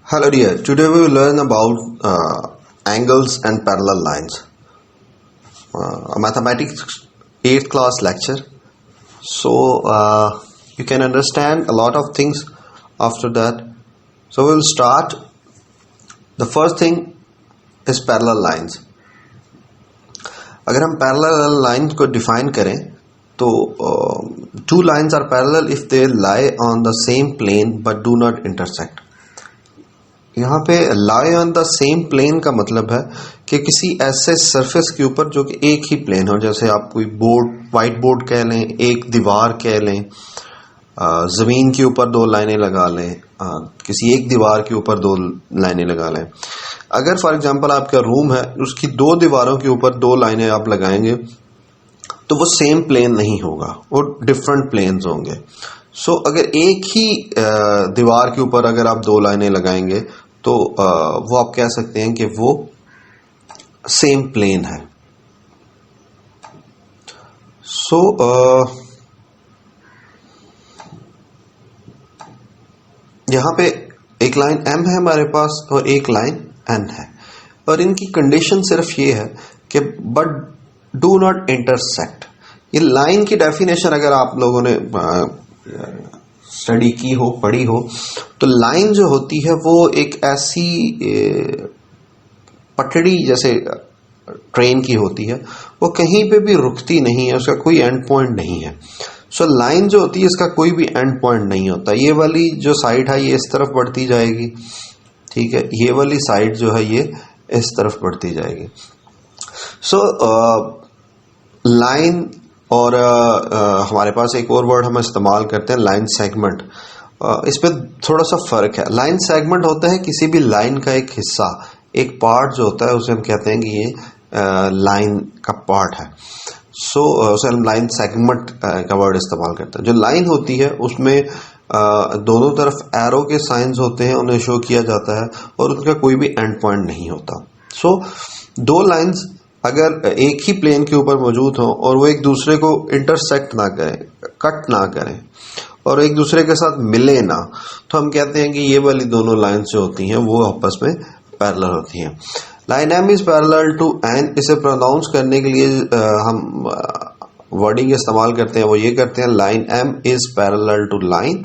Hello dear, today we will learn about angles and parallel lines. A mathematics 8th class lecture. So you can understand a lot of things after that. So we will start. The first thing is parallel lines. अगर हम parallel lines को define करें तो two lines are parallel if they lie on the same plane but do not intersect. यहाँ पे lie on the same plane का मतलब है कि किसी ऐसे सरफेस के ऊपर जो कि एक ही प्लेन हो, जैसे आप कोई बोर्ड, वाइट बोर्ड कह लें, एक दीवार कह लें, ज़मीन के ऊपर दो लाइनें लगा लें, किसी एक दीवार के ऊपर दो लाइनें लगा लें. अगर फॉर एग्जांपल आपका रूम है, उसकी दो दीवारों के ऊपर दो लाइनें आप लगाएंगे तो वो सेम प्लेन नहीं होगा, वो डिफरेंट प्लेन्स होंगे. सो अगर एक ही दीवार के ऊपर अगर आप दो लाइनें लगाएंगे तो वो आप कह सकते हैं कि वो सेम प्लेन है. सो यहां पे एक लाइन M है हमारे पास और एक लाइन N है, और इनकी कंडीशन सिर्फ ये है कि बट डू नॉट इंटरसेक्ट. ये लाइन की डेफिनेशन अगर आप लोगों ने स्टडी की हो, पढ़ी हो, तो लाइन जो होती है वो एक ऐसी पटड़ी जैसे ट्रेन की होती है, वो कहीं पे भी रुकती नहीं है, उसका कोई एंड पॉइंट नहीं है. सो लाइन जो होती है इसका कोई भी एंड पॉइंट नहीं होता. ये वाली जो साइड है ये इस तरफ बढ़ती जाएगी, ठीक है, ये वाली साइड जो है ये इस तरफ बढ़ती जाएगी. सो लाइन और हमारे पास एक और वर्ड हम इस्तेमाल करते हैं लाइन सेगमेंट. इस पे थोड़ा सा फर्क है. लाइन सेगमेंट होता है किसी भी लाइन का एक हिस्सा, एक पार्ट जो होता है उसे हम कहते हैं कि ये लाइन का पार्ट है. सो उसे हम लाइन सेगमेंट का वर्ड इस्तेमाल करते हैं. जो लाइन होती है उसमें दोनों तरफ एरो के साइंस होते हैं, उन्हें शो किया जाता है और उनका कोई भी एंड पॉइंट नहीं होता. सो दो लाइंस अगर एक ही प्लेन के ऊपर मौजूद हो और वो एक दूसरे को इंटरसेक्ट ना करें, कट ना करें और एक दूसरे के साथ मिले ना, तो हम कहते हैं कि ये वाली दोनों लाइन्स जो होती हैं वो आपस में पैरेलल होती हैं. Line M is parallel to N. इसे प्रोनाउंस करने के लिए हम वर्डिंग इस्तेमाल करते हैं, वो ये करते हैं line M is parallel to line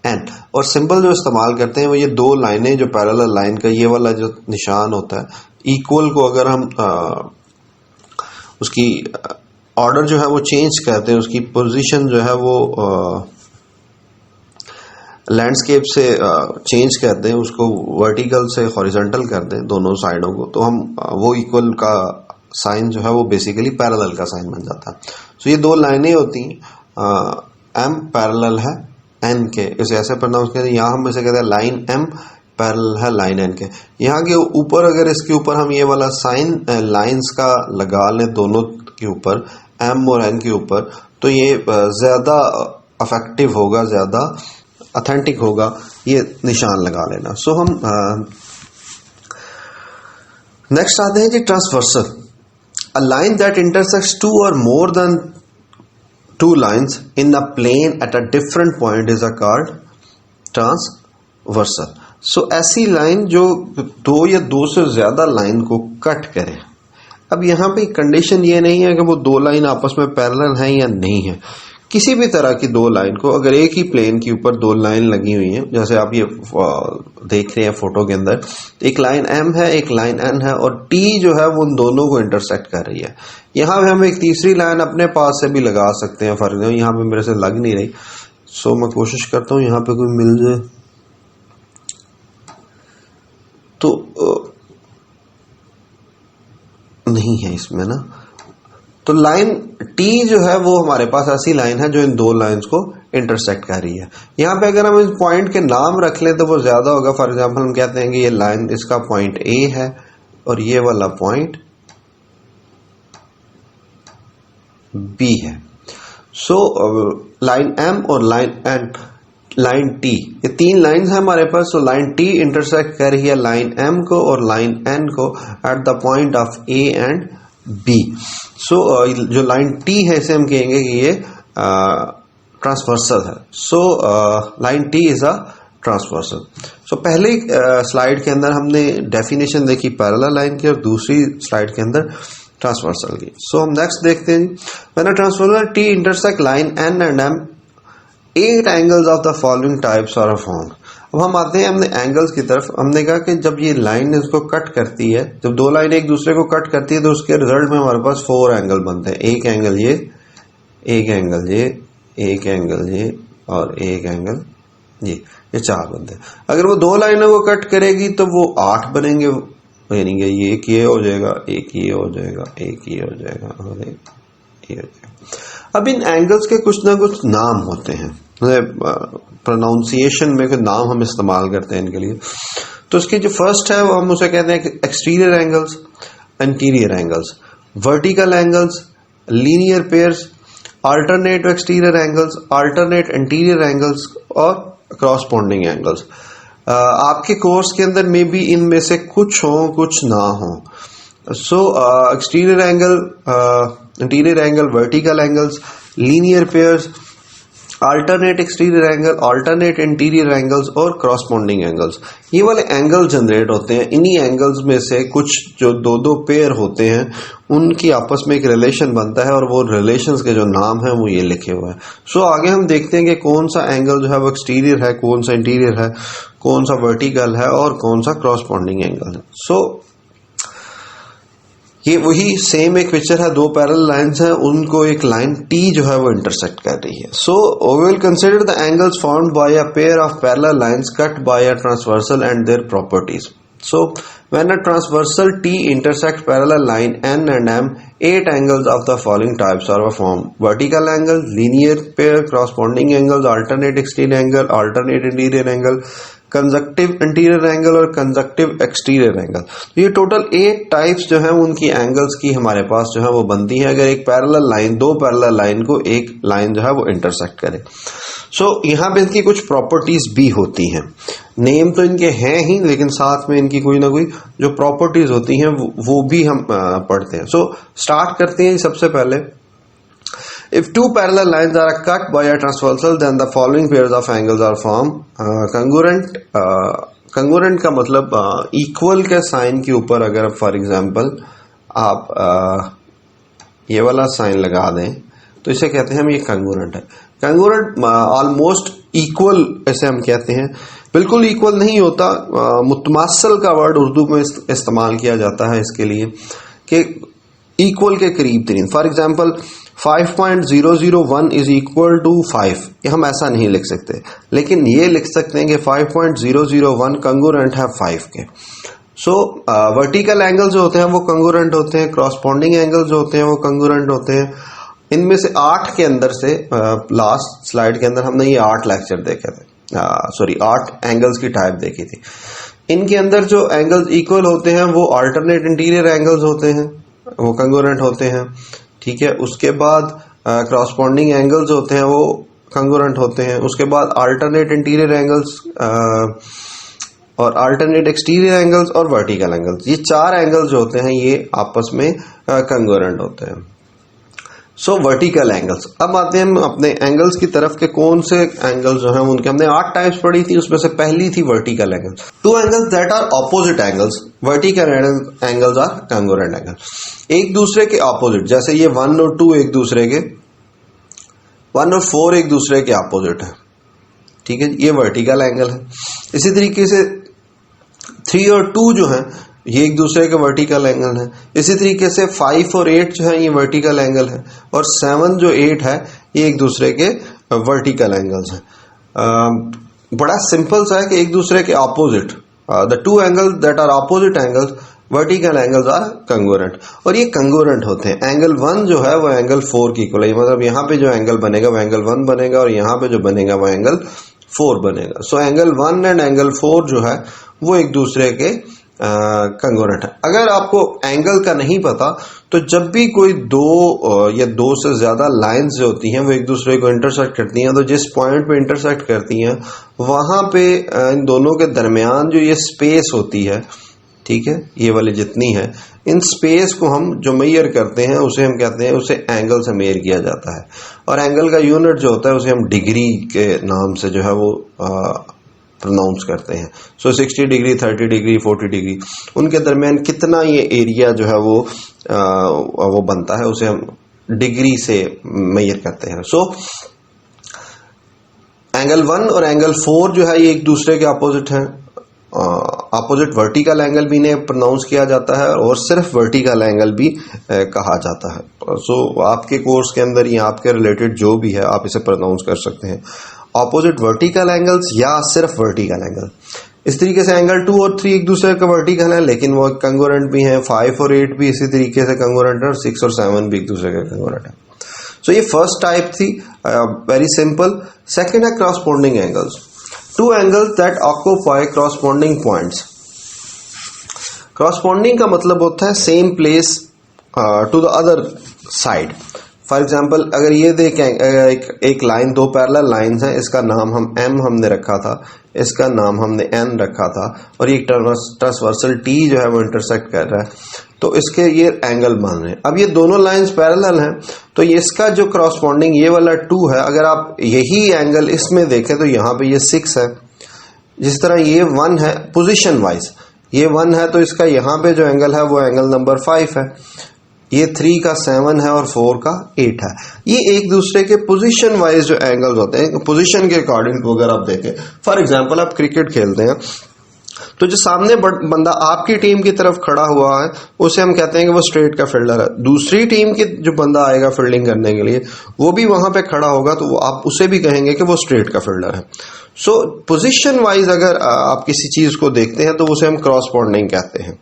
N. और सिंबल जो इस्तेमाल करते हैं वो ये दो लाइनें जो पैरेलल लाइन का ये वाला जो निशान होता है, इक्वल को अगर हम उसकी ऑर्डर जो है वो चेंज करते हैं, उसकी पोजीशन जो है वो लैंडस्केप से चेंज कर दें, उसको वर्टिकल से हॉरिजॉन्टल कर दें दोनों साइडों को, तो हम वो इक्वल का साइन जो है वो बेसिकली पैरेलल का साइन बन जाता है. सो ये दो लाइनें होती हैं, M पैरेलल है N के, इसे ऐसे प्रोनाउंस करते हैं. यहाँ हम इसे कहते हैं लाइन M पैरेलल है लाइन N के. यहाँ के ऊपर अगर इसके ऊपर हम ये वाला साइन लाइंस का लगा लें दोनों के ऊपर, M और N के ऊपर, तो ये ज़्यादा अफेक्टिव होगा, ज़्यादा ऑथेंटिक होगा ये निशान लगा लेना. सो हम नेक्स्ट आते हैं जी transversal. A line that intersects two और more than two lines in a plane at a different point is called transversal. So ऐसी लाइन जो दो या दो से ज्यादा लाइन को कट करे. अब यहाँ पे कंडीशन ये नहीं है कि वो दो लाइन आपस में पैरेलल हैं या नहीं है. किसी भी तरह की दो लाइन को अगर एक ही प्लेन के ऊपर दो लाइन लगी हुई है, जैसे आप ये देख रहे हैं फोटो के अंदर, एक लाइन M है, एक लाइन N है और T जो है वो उन दोनों को इंटरसेक्ट कर रही है. यहाँ पे हम एक तीसरी लाइन अपने पास से भी लगा सकते हैं. फर्क यहाँ पे मेरे से लग नहीं रही, सो मैं कोशिश करता हूँ यहाँ पे कोई मिल जाए. तो नहीं है इसमें ना. तो लाइन T जो है वो हमारे पास ऐसी लाइन है जो इन दो लाइंस को इंटरसेक्ट कर रही है. यहाँ पे अगर हम इस पॉइंट के नाम रख लें तो वो ज्यादा होगा. फॉर एग्जांपल हम कहते हैं कि ये लाइन, इसका पॉइंट A है और ये वाला पॉइंट B है. सो लाइन M और लाइन N, लाइन T, ये तीन लाइंस हैं हमारे पास. तो लाइन T इंटरसेक्ट कर रही है लाइन M को और लाइन N को at the point of A and B. सो जो लाइन T है इसे हम कहेंगे कि ये ट्रांसवर्सल है. So line T is a transversal. So पहले स्लाइड के अंदर हमने डेफिनेशन देखी पैरेलल लाइन की और दूसरी स्लाइड के अंदर ट्रांसवर्सल की। सो हम नेक्स्ट देखते हैं, when a transversal T intersect line N and M 8 angles of the following types are found. अब हम आते हैं हमने एंगल्स की तरफ। हमने कहा कि जब ये लाइन इसको कट करती है, जब दो लाइन एक दूसरे को कट करती है तो उसके रिजल्ट में हमारे पास 4 एंगल बनते हैं। एक एंगल ये, एक एंगल ये, एक एंगल ये और एक एंगल ये 4 बनते हैं। अगर वो दो लाइनों को कट करेगी तो वो 8 बनेंगे, यानी कि ये एक ये हो जाएगा, एक ये हो जाएगा, एक ये हो जाएगा और एक ये हो जाएगा। अब इन एंगल्स के कुछ ना कुछ नाम होते हैं, प्रोनाउंसिएशन में कोई नाम हम इस्तेमाल करते हैं इनके लिए। तो इसकी जो फर्स्ट है वो हम उसे कहते हैं exterior angles, interior angles, vertical angles, linear pairs, alternate exterior angles, alternate interior angles और क्रॉसपोंडिंग एंगल्स। आपके कोर्स के अंदर में भी इनमें से कुछ हो कुछ ना हो। So exterior angle, interior angle, vertical angles, linear pairs, alternate exterior angle, alternate interior angles और क्रॉसपोंडिंग एंगल्स, ये वाले एंगल जनरेट होते हैं। इन्हीं एंगल्स में से कुछ जो दो दो पेयर होते हैं उनकी आपस में एक रिलेशन बनता है और वो रिलेशंस के जो नाम है वो ये लिखे हुए हैं। सो आगे हम देखते हैं कि कौन सा एंगल जो है वो एक्सटीरियर है, कौन सा इंटीरियर है, कौन सा वर्टिकल है और कौन सा क्रॉसपोंडिंग एंगल है। सो ये वही सेम एक पिक्चर है, दो पैरेलल लाइंस हैं, उनको एक लाइन टी जो है वो इंटरसेक्ट कर रही है। So we will consider the angles formed by a pair of parallel lines cut by a transversal and their properties. So when a transversal T intersect parallel line N and M 8 angles of the following types are form: vertical angle, linear pair, corresponding angles, alternate exterior angle, alternate interior angle, conjunctive interior angle और conjunctive exterior angle. तो ये total 8 types जो है उनकी angles की हमारे पास जो है वो बनती है अगर एक पैरेलल लाइन, दो पैरेलल लाइन को एक लाइन जो है वो इंटरसेक्ट करे। सो यहाँ पे इनकी कुछ प्रॉपर्टीज भी होती हैं। नेम तो इनके हैं ही, लेकिन साथ में इनकी कोई ना कोई जो प्रॉपर्टीज होती हैं वो भी हम पढ़ते हैं। सो स्टार्ट करते हैं सबसे पहले। If two parallel lines are cut by a transversal, then the following pairs of angles are formed. Congruent, congruent का मतलब equal के साइन के ऊपर अगर फॉर एग्जांपल आप ये वाला साइन लगा दें तो इसे कहते हैं हम ये congruent है। congruent ऑलमोस्ट इक्वल ऐसे हम कहते हैं, बिल्कुल इक्वल नहीं होता। मुतमासल का वर्ड उर्दू में इस्तेमाल किया जाता है इसके लिए कि इक्वल के करीब तरीन। For example 5.001 is equal to 5, ये हम ऐसा नहीं लिख सकते, लेकिन ये लिख सकते हैं कि 5.001 कंगुरेंट है 5 के। सो वर्टिकल एंगल जो होते हैं वो कंगुरेंट होते हैं, क्रॉसपोंडिंग एंगल जो होते हैं वो कंगुरेंट होते हैं। इनमें से 8 के अंदर से लास्ट स्लाइड के अंदर हमने ये 8 लेक्चर देखे थे, 8 एंगल्स की टाइप देखी थी। इनके अंदर जो एंगल्स इक्वल होते हैं वो अल्टरनेट इंटीरियर एंगल्स होते हैं, वो कंगुरेंट होते हैं, ठीक है। उसके बाद क्रॉसपोंडिंग एंगल्स होते हैं वो कंगुरेंट होते हैं। उसके बाद अल्टरनेट इंटीरियर एंगल्स और अल्टरनेट एक्सटीरियर एंगल्स और वर्टिकल एंगल्स, ये 4 एंगल्स जो होते हैं ये आपस में कंगुरेंट होते हैं। सो वर्टिकल एंगल्स। अब आते हैं हम अपने एंगल्स की तरफ के कौन से एंगल्स जो हैं उनके हमने 8 टाइप्स पढ़ी थी, उसमें से पहली थी vertical angle. 2 angles that are opposite angles, vertical angles are congruent angle. एक दूसरे के ऑपोजिट, जैसे ये 1 और 2 एक दूसरे के, 1 और 4 एक दूसरे के ऑपोजिट है, ठीक है, ये वर्टिकल एंगल है। इसी तरीके से 3 और 2 जो है ये एक दूसरे के वर्टिकल एंगल है। इसी तरीके से 5 और 8 जो है ये वर्टिकल एंगल है और 7 जो 8 है ये एक दूसरे के वर्टिकल एंगल्स हैं। बड़ा सिंपल सा है कि एक दूसरे के opposite, the 2 angles that are opposite angles vertical angles are congruent, और ये कंगुरेंट होते हैं। एंगल 1 जो है वो एंगल 4 की इक्वल है, मतलब यहाँ पे जो एंगल बनेगा वो एंगल 1 बनेगा और यहाँ पे जो बनेगा वो एंगल 4 बनेगा। सो एंगल 1 एंड एंगल 4 जो है वो एक दूसरे के कंगुरेंट है। अगर आपको एंगल का नहीं पता तो जब भी कोई 2 या 2 से ज्यादा लाइंस जो होती हैं वो एक दूसरे को इंटरसेक्ट करती हैं, तो जिस पॉइंट पे इंटरसेक्ट करती हैं वहां पे इन दोनों के दरमियान जो ये स्पेस होती है, ठीक है, ये वाली जितनी है, इन स्पेस को हम जो मेजर करते हैं उसे हम कहते हैं, उसे एंगल से मेजर किया जाता है। और एंगल का यूनिट जो होता है उसे हम डिग्री के नाम से जो है वो प्रोनाउंस करते हैं। सो 60 डिग्री, 30 डिग्री, 40 डिग्री, उनके दरमियान कितना ये एरिया जो है वो बनता है, उसे हम डिग्री से मेजर करते हैं। सो एंगल 1 और एंगल 4 जो है ये एक दूसरे के अपोजिट हैं। अपोजिट वर्टिकल एंगल भी इन्हें प्रोनाउंस किया जाता है और सिर्फ वर्टिकल एंगल भी कहा जाता है। सो आपके कोर्स के अंदर या आपके रिलेटेड जो भी है आप इसे प्रोनाउंस कर सकते हैं, अपोजिट वर्टिकल एंगल्स या सिर्फ वर्टिकल एंगल। इस तरीके से एंगल 2 और 3 एक दूसरे का वर्टिकल है, लेकिन वो कंग्रुएंट भी हैं। 5 और 8 भी इसी तरीके से कंग्रुएंट है और 6 और 7 भी एक दूसरे के कंग्रुएंट है। सो ये फर्स्ट टाइप थी, वेरी सिंपल। सेकेंड है corresponding angles. Two angles that occupy corresponding points. Corresponding का मतलब होता है same place to the other side. For example अगर ये देखें, एक लाइन, दो पैरेलल लाइंस हैं, इसका नाम हम M हमने रखा था, इसका नाम हमने N रखा था, और ये ट्रांसवर्सल T जो है वो इंटरसेक्ट कर रहा है, तो इसके ये एंगल बन रहे हैं। अब ये दोनों लाइंस पैरेलल हैं, तो ये इसका जो क्रॉसपोंडिंग ये वाला 2 है, अगर आप यही एंगल इसमें देखें तो यहाँ पे ये 6 है। जिस तरह ये 1 है पोजीशन वाइज, ये 1 है तो इसका यहाँ पे जो एंगल है वो एंगल नंबर 5 है। ये 3 का 7 है और 4 का 8 है। ये एक दूसरे के पोजीशन वाइज जो एंगल्स होते हैं, पोजीशन के अकॉर्डिंग टू, अगर आप देखें फॉर एग्जांपल आप क्रिकेट खेलते हैं तो जो सामने बंदा आपकी टीम की तरफ खड़ा हुआ है उसे हम कहते हैं कि वो स्ट्रेट का फील्डर है। दूसरी टीम के जो बंदा आएगा फील्डिंग करने के लिए वो भी वहां पे खड़ा होगा तो वो आप उसे भी कहेंगे कि वो स्ट्रेट का फील्डर है। सो पोजीशन वाइज अगर आप किसी चीज को देखते हैं तो उसे हम क्रॉसपोंडिंग कहते हैं।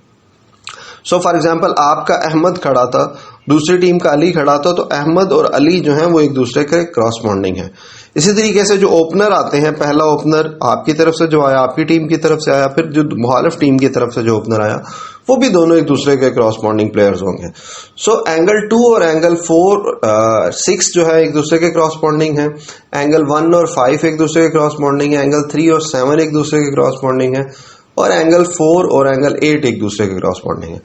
सो फॉर एग्जाम्पल आपका अहमद खड़ा था, दूसरी टीम का अली खड़ा था, तो अहमद और अली जो है वो एक दूसरे के क्रॉसपोंडिंग है। इसी तरीके से जो ओपनर आते हैं, पहला ओपनर आपकी तरफ से जो आया, आपकी टीम की तरफ से आया, फिर जो मुखालिफ टीम की तरफ से जो ओपनर आया, वो भी दोनों एक दूसरे के क्रॉसपोंडिंग प्लेयर्स होंगे। सो एंगल 2 और एंगल 6 जो है एक दूसरे के क्रॉसपोंडिंग है। एंगल 1 और 5 एक दूसरे के क्रॉसपोंडिंग है। एंगल 3 और 7 एक दूसरे के क्रॉसपोंडिंग है। और एंगल 4 और एंगल 8 एक दूसरे के क्रॉसपोंडिंग है।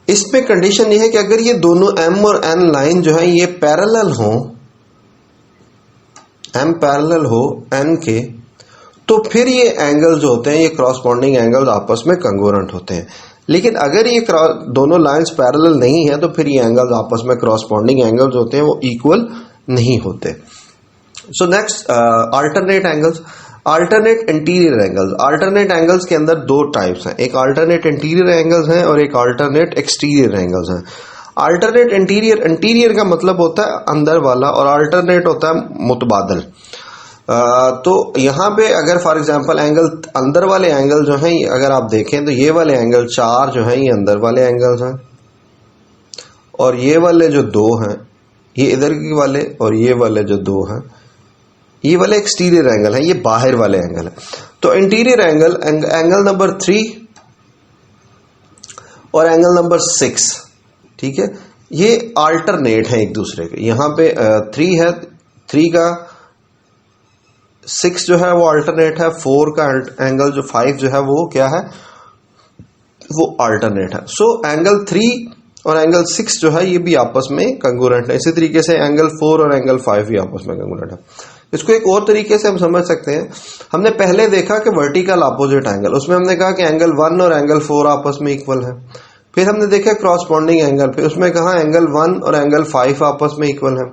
इसमें कंडीशन ये है कि अगर ये दोनों M और N लाइन जो है ये पैरेलल हो, M पैरेलल हो N के, तो फिर ये एंगल जो होते हैं ये क्रॉसपोंडिंग एंगल्स आपस में कंग्रुएंट होते हैं। लेकिन अगर ये दोनों लाइंस पैरेलल नहीं है तो फिर ये एंगल्स आपस में क्रॉसपोंडिंग एंगल्स होते हैं, वो इक्वल नहीं होते। So next alternate angles, alternate interior angles. Alternate angles के अंदर दो टाइप्स हैं, एक अल्टरनेट इंटीरियर एंगल्स हैं और एक अल्टरनेट एक्सटीरियर एंगल्स हैं। अल्टरनेट इंटीरियर का मतलब होता है अंदर वाला और अल्टरनेट होता है मुतबादल। तो यहाँ पे अगर फॉर एग्जांपल एंगल, अंदर वाले एंगल जो हैं अगर आप देखें तो ये वाले एंगल 4 जो हैं ये अंदर वाले एंगल्स हैं, और ये वाले जो 2 हैं ये इधर के वाले, और ये वाले जो 2 हैं ये वाले एक्सटीरियर एंगल है, ये बाहर वाले एंगल है। तो इंटीरियर एंगल, एंगल नंबर 3 और एंगल नंबर 6, ठीक है, ये अल्टरनेट है एक दूसरे के। यहाँ पे 3 है, 3 का 6 जो है वो अल्टरनेट है, 4 का एंगल जो 5 जो है वो क्या है, वो अल्टरनेट है। सो एंगल 3 और एंगल 6 जो है ये भी आपस में कंग्रुएंट है। इसी तरीके से एंगल 4 और एंगल 5 भी आपस में कंग्रुएंट है। इसको एक और तरीके से हम समझ सकते हैं, हमने पहले देखा कि वर्टिकल अपोजिट एंगल, उसमें हमने कहा कि एंगल 1 और एंगल 4 आपस में इक्वल है। फिर हमने देखा क्रॉसपोंडिंग एंगल पे, उसमें कहा एंगल 1 और एंगल 5 आपस में इक्वल है,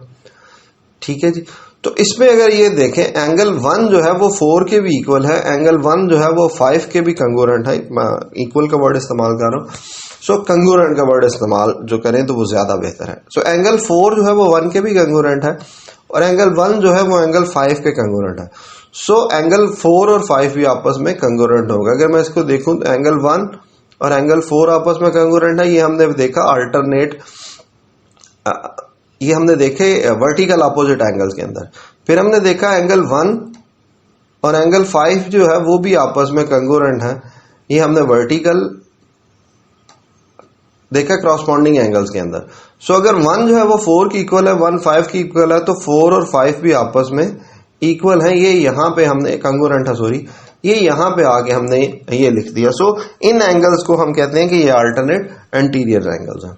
ठीक है जी। तो इसमें अगर ये देखें एंगल 1 जो है वो 4 के भी इक्वल है, एंगल 1 जो है वो 5 के भी कंग्रुएंट है। इक्वल का वर्ड इस्तेमाल कर रहा हूँ, सो कंग्रुएंट का वर्ड इस्तेमाल जो करें तो वो ज्यादा बेहतर है। सो एंगल 4 जो है वो 1 के भी कंग्रुएंट है और एंगल 1 जो है वो एंगल 5 के कंग्रुएंट है। सो एंगल 4 और 5 भी आपस में कंग्रुएंट होगा। अगर मैं इसको देखूं तो एंगल 1 और एंगल 4 आपस में कंग्रुएंट है, ये हमने देखा अल्टरनेट, ये हमने देखे वर्टिकल अपोजिट एंगल्स के अंदर। फिर हमने देखा एंगल 1 और एंगल 5 जो है वो भी आपस में कंग्रुएंट है, ये हमने वर्टिकल देखा क्रॉसपोंडिंग एंगल्स के अंदर। सो अगर 1 जो है वो 4 की इक्वल है, 1 5 की इक्वल है, तो 4 और 5 भी आपस में इक्वल है। ये यहाँ पे हमने कंग्रुएंट है, सॉरी, ये यहाँ पे आके हमने ये लिख दिया। सो इन एंगल्स को हम कहते हैं कि ये अल्टरनेट इंटीरियर एंगल्स हैं।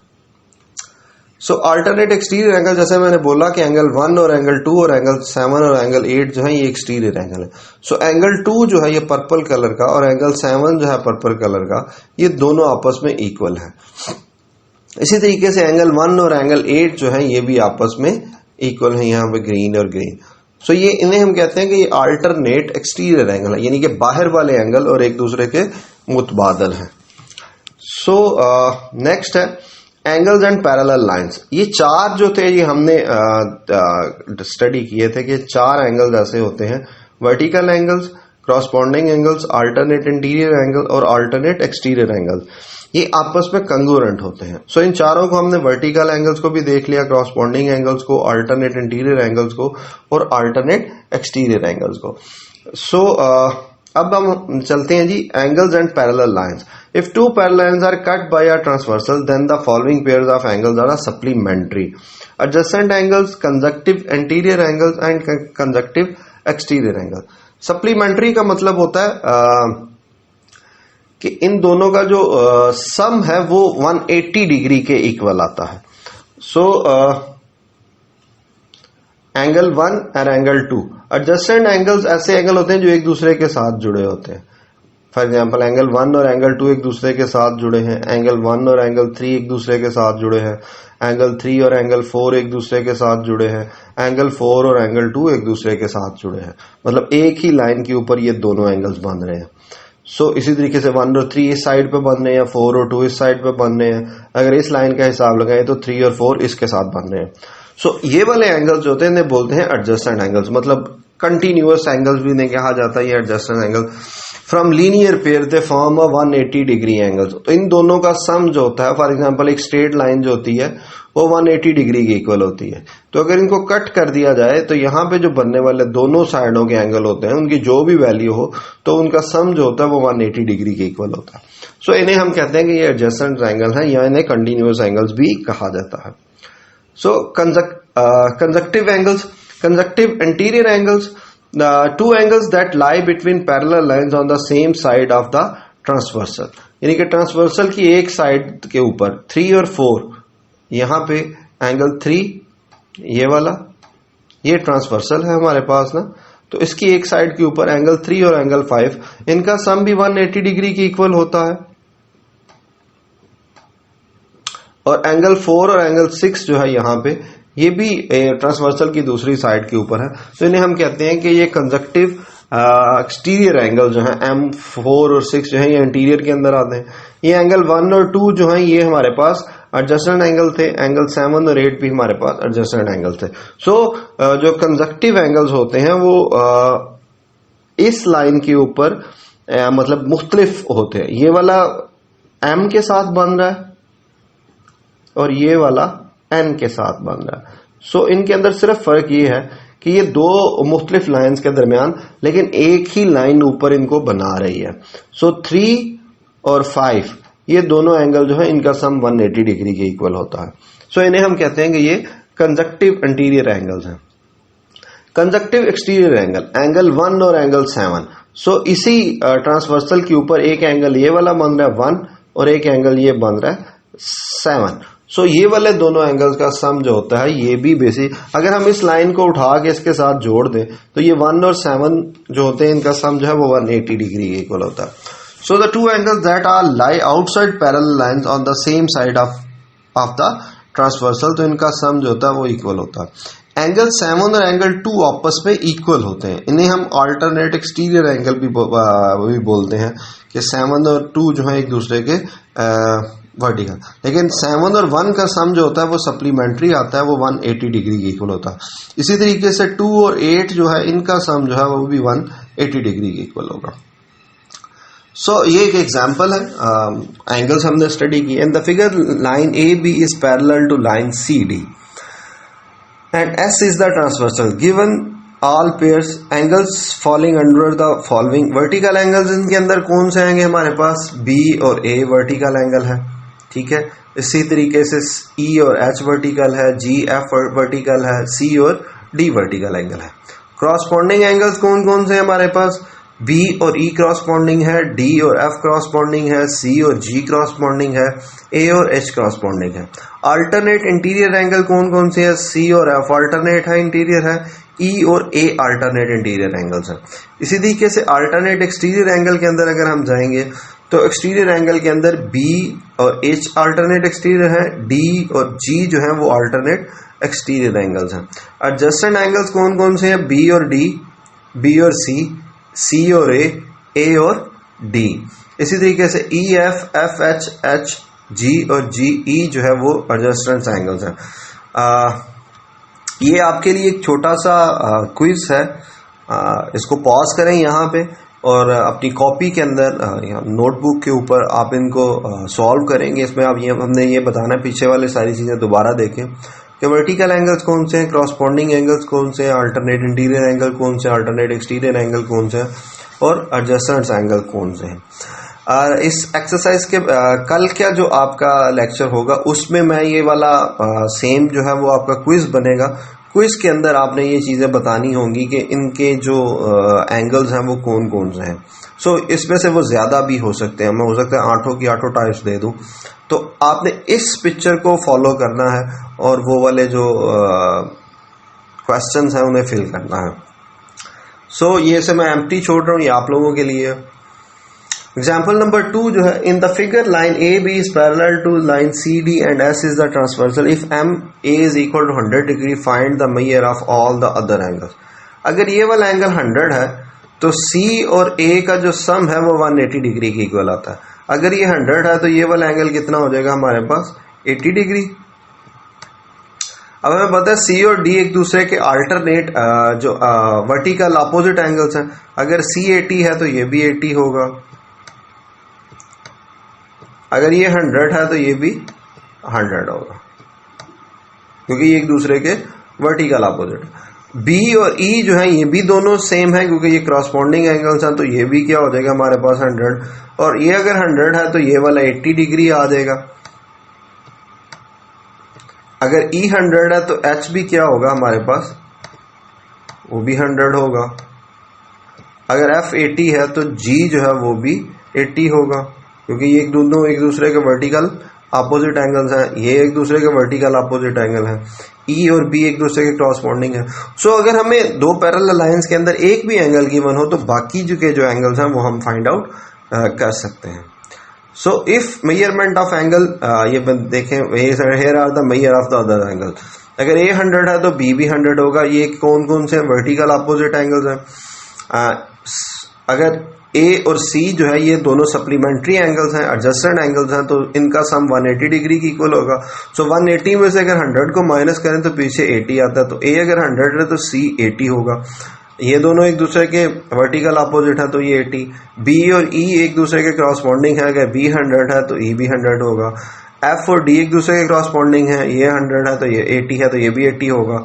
सो अल्टरनेट एक्सटीरियर एंगल, जैसे मैंने बोला कि एंगल 1 और एंगल 2 और एंगल 7 और एंगल 8 जो है ये एक्सटीरियर एंगल है। सो एंगल 2 जो है ये पर्पल कलर का और एंगल 7 जो है पर्पल कलर का, ये दोनों आपस में इक्वल है। इसी तरीके से एंगल 1 और एंगल 8 जो है ये भी आपस में इक्वल है, यहाँ पे ग्रीन और ग्रीन। सो ये इन्हें हम कहते हैं कि ये अल्टरनेट एक्सटीरियर एंगल है, यानी कि बाहर वाले एंगल और एक दूसरे के मुतबादल हैं। सो नेक्स्ट है एंगल्स एंड पैरेलल लाइंस। ये चार जो थे ये हमने स्टडी किए थे कि चार एंगल्स ऐसे होते हैं, vertical angles, corresponding angles, alternate interior angle और अल्टरनेट एक्सटीरियर एंगल्स, ये आपस में कंग्रुएंट होते हैं। सो इन चारों को हमने वर्टिकल एंगल्स को भी देख लिया, क्रॉसपॉन्डिंग एंगल्स को, अल्टरनेट इंटीरियर एंगल्स को और अल्टरनेट एक्सटीरियर एंगल्स को। सो अब हम चलते हैं जी angles and parallel lines. If two parallel lines are cut by a transversal then the following pairs of angles are supplementary, adjacent angles, conjunctive interior angles and conjunctive exterior angle. Supplementary का मतलब होता है कि इन दोनों का जो सम है वो 180 डिग्री के इक्वल आता है। सो एंगल 1 और एंगल 2। एडजेसेंट एंगल्स ऐसे एंगल होते हैं जो एक दूसरे के साथ जुड़े होते हैं। फॉर एग्जांपल एंगल 1 और एंगल 2 एक दूसरे के साथ जुड़े हैं, एंगल 1 और एंगल 3 एक दूसरे के साथ जुड़े हैं, एंगल 3 और एंगल 4 एक दूसरे के साथ जुड़े हैं, एंगल 4 और एंगल 2 एक दूसरे के साथ जुड़े हैं। मतलब एक ही लाइन के ऊपर ये दोनों एंगल्स बन रहे हैं। सो इसी तरीके से 1 और 3 इस साइड पे बन रहे हैं, 4 और 2 इस साइड पे बन रहे हैं। अगर इस लाइन का हिसाब लगाएं तो 3 और 4 इसके साथ बन रहे हैं। सो ये वाले एंगल्स जो होते हैं इन्हें बोलते हैं एडजेसेंट एंगल्स, मतलब कंटिन्यूअस एंगल्स भी इन्हें कहा जाता है ये adjacent angle. From linear pair they form a 180 degree angles. तो इन दोनों का सम जो होता है, फॉर एग्जांपल एक स्ट्रेट लाइन जो होती है वो 180 डिग्री की इक्वल होती है। तो अगर इनको कट कर दिया जाए तो यहाँ पे जो बनने वाले दोनों साइडों के एंगल होते हैं उनकी जो भी वैल्यू हो तो उनका सम जो होता है वो 180 डिग्री के इक्वल होता है। सो इन्हें हम कहते हैं कि ये एडजेसेंट एंगल है या इन्हें कंटिन्यूअस एंगल्स भी कहा जाता है। So conjunctive angles, conjunctive interior angles, the two angles that lie between parallel lines on the same side of the transversal, यानी कि ट्रांसवर्सल की एक साइड के ऊपर 3 और 4, यहां पे एंगल 3 ये वाला ये ट्रांसवर्सल है हमारे पास ना, तो इसकी एक साइड के ऊपर एंगल 3 और एंगल 5 इनका सम भी 180 डिग्री की इक्वल होता है। और एंगल 4 और एंगल 6 जो है यहाँ पे ये भी ट्रांसवर्सल की दूसरी साइड के ऊपर है। तो इन्हें हम कहते हैं कि ये कंजक्टिव एक्सटीरियर एंगल जो है M4 और 6 जो है ये इंटीरियर के अंदर आते हैं। ये एंगल 1 और 2 जो है ये हमारे पास एडजेसेंट एंगल थे, एंगल 7 और 8 भी हमारे पास एडजेसेंट एंगल थे। सो जो कंजक्टिव एंगल्स होते हैं वो इस लाइन के ऊपर मतलब मुख्तलिफ होते हैं। ये वाला M के साथ बन रहा है और ये वाला N के साथ बन रहा है। सो इनके अंदर सिर्फ फर्क ये है कि ये दो मुख्तलिफ लाइंस के दरमियान लेकिन एक ही लाइन ऊपर इनको बना रही है। सो 3 और 5 ये दोनों एंगल जो है इनका सम 180 डिग्री के इक्वल होता है। सो इन्हें हम कहते हैं कि ये कंजक्टिव इंटीरियर एंगल्स हैं। कंजक्टिव एक्सटीरियर एंगल, एंगल 1 और एंगल 7। सो इसी ट्रांसवर्सल के ऊपर एक एंगल ये वाला बन रहा है 1 और एक एंगल ये बन रहा है 7। सो ये वाले दोनों एंगल्स का सम जो होता है ये भी बेसिक, अगर हम इस लाइन को उठा के इसके साथ जोड़ दें तो ये 1 और 7 जो होते हैं इनका सम जो है वो 180 डिग्री के इक्वल होता है। So the two angles that are lie outside parallel lines on the same side of the transversal, तो इनका सम जो होता है वो इक्वल होता है। एंगल 7 और एंगल 2 आपस में इक्वल होते हैं, इन्हें हम अल्टरनेट एक्सटीरियर एंगल भी बोलते हैं कि 7 और 2 जो है एक दूसरे के वर्टिकल, लेकिन 7 और 1 का सम जो होता है वो सप्लीमेंट्री आता है, वो 180 डिग्री के इक्वल होता है। इसी तरीके से 2 और 8 जो है इनका सम जो है वो भी 180 डिग्री के इक्वल होगा। सो ये एक एग्जांपल है, एंगल्स हमने स्टडी की। In the figure line A B is parallel to line C D and S is the transversal given all pairs angles falling under the following. Vertical angles इनके अंदर कौन से आएंगे हमारे पास? बी और ए वर्टिकल एंगल है, ठीक है। इसी तरीके से ई और एच वर्टिकल है, जी एफ वर्टिकल है, सी और डी वर्टिकल एंगल है। क्रॉसपॉन्डिंग एंगल्स कौन कौन से हमारे पास? B और E क्रॉसपोंडिंग है, D और F क्रॉसपोंडिंग है, C और G क्रॉसपोंडिंग है, A और H क्रॉसपोंडिंग है। अल्टरनेट इंटीरियर एंगल कौन कौन से है? C और F अल्टरनेट है, इंटीरियर है, E और A अल्टरनेट इंटीरियर एंगल्स हैं। इसी तरीके से अल्टरनेट एक्सटीरियर एंगल के अंदर अगर हम जाएंगे तो एक्सटीरियर एंगल के अंदर B और H अल्टरनेट एक्सटीरियर है, D और G जो है वो अल्टरनेट एक्सटीरियर एंगल्स हैं। एडजस्टेंट एंगल्स कौन कौन से हैं? B और D, B और C और A और D। इसी तरीके से E, F, F, H, G और G, E जो है वो एडजस्टेंट एंगल्स हैं। ये आपके लिए एक छोटा सा क्विज है, इसको पॉज करें यहाँ पे और अपनी कॉपी के अंदर नोटबुक के ऊपर आप इनको सॉल्व करेंगे। इसमें आप हमने ये बताना है, पीछे वाले सारी चीज़ें दोबारा देखें कि वर्टिकल एंगल्स कौन से हैं, क्रॉसपोंडिंग एंगल्स कौन से हैं, अल्टरनेट इंटीरियर एंगल कौन से हैं, अल्टरनेट एक्सटीरियर एंगल कौन से हैं और एडजस्टेंट एंगल कौन से हैं। इस एक्सरसाइज के कल क्या जो आपका लेक्चर होगा उसमें मैं ये वाला सेम जो है वो आपका क्विज बनेगा। क्विज के अंदर आपने ये चीज़ें बतानी होंगी कि इनके जो एंगल्स हैं वो कौन कौन से हैं। सो इसमें से वो ज़्यादा भी हो सकते हैं, मैं हो सकता है 8 की 8 टाइप्स दे दूं। तो आपने इस पिक्चर को फॉलो करना है और वो वाले जो क्वेश्चंस हैं उन्हें फिल करना है। सो ये से मैं एम्प्टी छोड़ रहा हूँ, ये आप लोगों के लिए। एग्जाम्पल नंबर 2 जो है, in the figure line A B is parallel to line C D and S is the transversal if M A is equal to 100 degree find the measure of all the other angles. अगर ये वाला angle 100 है तो सी और ए का जो सम है वो 180 डिग्री के इक्वल आता है। अगर ये 100 है तो ये वाला एंगल कितना हो जाएगा हमारे पास? 80 डिग्री। अब हमें पता है सी और डी एक दूसरे के अल्टरनेट जो वर्टिकल अपोजिट एंगल्स हैं। अगर सी 80 है तो ये भी 80 होगा, अगर ये 100 है तो ये भी 100 होगा, क्योंकि ये एक दूसरे के वर्टिकल अपोजिट है। बी और ई जो है ये भी दोनों सेम है क्योंकि ये क्रॉसपोंडिंग एंगल्स हैं, तो ये भी क्या हो जाएगा हमारे पास 100। और ये अगर 100 है तो ये वाला 80 डिग्री आ जाएगा। अगर E 100 है तो H भी क्या होगा हमारे पास? वो भी 100 होगा। अगर F 80 है तो G जो है वो भी 80 होगा, क्योंकि ये दोनों एक दूसरे के वर्टिकल अपोजिट एंगल्स हैं, ये एक दूसरे के वर्टिकल अपोजिट एंगल हैं। E और B एक दूसरे के क्रॉसपोंडिंग है। सो अगर हमें दो पैरेलल लाइंस के अंदर एक भी एंगल गिवन हो तो बाकी जो एंगल्स हैं वो हम फाइंड आउट कर सकते हैं। So if measurement of angle, ये देखें, here are the measure of the other angle. अगर A 100 है तो B भी 100 होगा। ये कौन कौन से वर्टिकल अपोजिट एंगल्स हैं? अगर A और C जो है ये दोनों सप्लीमेंट्री एंगल्स हैं, एडजस्टेंट एंगल्स हैं, तो इनका सम 180 डिग्री की इक्वल होगा। सो 180 में से अगर 100 को माइनस करें तो पीछे 80 आता है, तो A अगर 100 है तो C 80 होगा। ये दोनों एक दूसरे के वर्टिकल अपोजिट है तो ये 80। B और E एक दूसरे के क्रॉसपोंडिंग है, अगर B 100 है तो E भी 100 होगा। F और D एक दूसरे के क्रॉसपोंडिंग है, ये 100 है तो ये 80 है तो ये भी 80 होगा।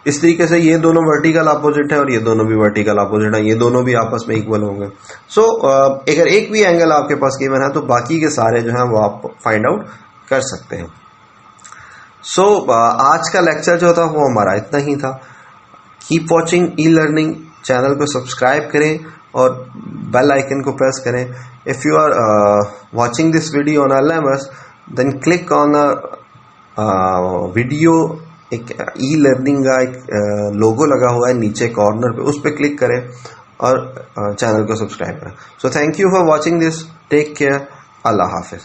इस तरीके से ये दोनों वर्टिकल अपोजिट है और ये दोनों भी वर्टिकल अपोजिट है, ये दोनों भी आपस में इक्वल होंगे। सो अगर एक भी एंगल आपके पास गिवन है तो बाकी के सारे जो हैं वो आप फाइंड आउट कर सकते हैं। सो आज का लेक्चर जो था वो हमारा इतना ही था। Keep watching E learning, channel को सब्सक्राइब करें और बेल आइकन को प्रेस करें। If you are watching this video on LMS then click on video. एक ई लर्निंग का एक लोगो लगा हुआ है नीचे कॉर्नर पे, उस पर क्लिक करें और चैनल को सब्सक्राइब करें। So thank you for watching this, take care, अल्लाह हाफिज।